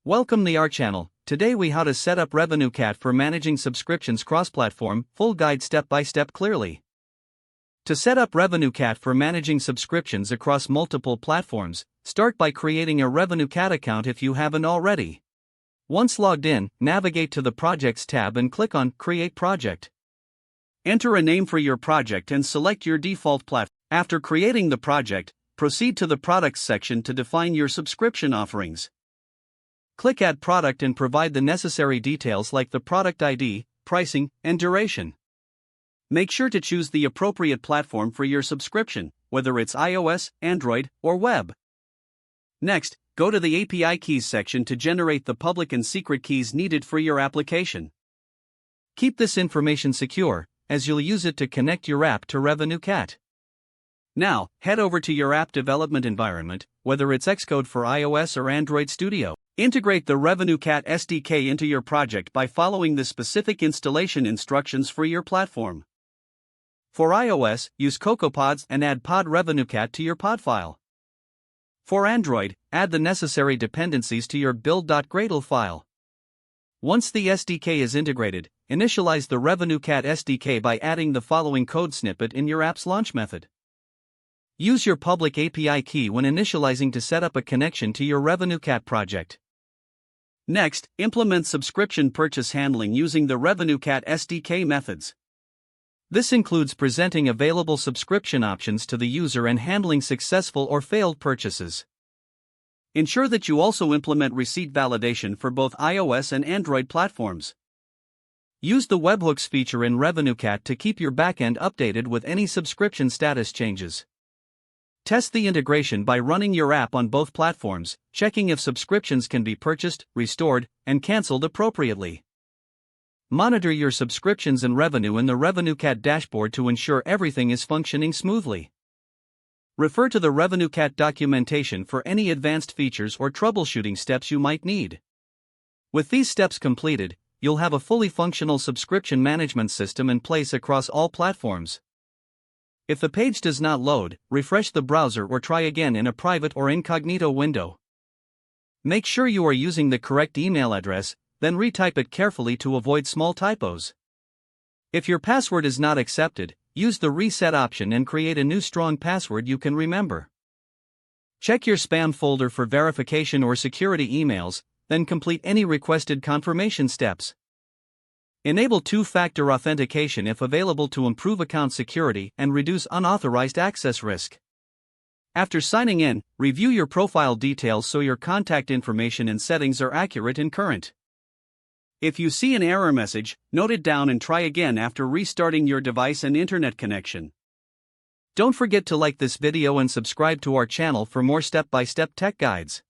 Welcome to our channel. Today we how to set up RevenueCat for managing subscriptions cross-platform, full guide step-by-step clearly. To set up RevenueCat for managing subscriptions across multiple platforms, start by creating a RevenueCat account if you haven't already. Once logged in, navigate to the Projects tab and click on Create Project. Enter a name for your project and select your default platform. After creating the project, proceed to the Products section to define your subscription offerings. Click Add Product and provide the necessary details like the product ID, pricing, and duration. Make sure to choose the appropriate platform for your subscription, whether it's iOS, Android, or web. Next, go to the API Keys section to generate the public and secret keys needed for your application. Keep this information secure, as you'll use it to connect your app to RevenueCat. Now, head over to your app development environment, whether it's Xcode for iOS or Android Studio. Integrate the RevenueCat SDK into your project by following the specific installation instructions for your platform. For iOS, use CocoaPods and add Pod RevenueCat to your pod file. For Android, add the necessary dependencies to your build.gradle file. Once the SDK is integrated, initialize the RevenueCat SDK by adding the following code snippet in your app's launch method. Use your public API key when initializing to set up a connection to your RevenueCat project. Next, implement subscription purchase handling using the RevenueCat SDK methods. This includes presenting available subscription options to the user and handling successful or failed purchases. Ensure that you also implement receipt validation for both iOS and Android platforms. Use the webhooks feature in RevenueCat to keep your backend updated with any subscription status changes. Test the integration by running your app on both platforms, checking if subscriptions can be purchased, restored, and canceled appropriately. Monitor your subscriptions and revenue in the RevenueCat dashboard to ensure everything is functioning smoothly. Refer to the RevenueCat documentation for any advanced features or troubleshooting steps you might need. With these steps completed, you'll have a fully functional subscription management system in place across all platforms. If the page does not load, refresh the browser or try again in a private or incognito window. Make sure you are using the correct email address, then retype it carefully to avoid small typos. If your password is not accepted, use the reset option and create a new strong password you can remember. Check your spam folder for verification or security emails, then complete any requested confirmation steps. Enable two-factor authentication if available to improve account security and reduce unauthorized access risk. After signing in, review your profile details so your contact information and settings are accurate and current. If you see an error message, note it down and try again after restarting your device and internet connection. Don't forget to like this video and subscribe to our channel for more step-by-step tech guides.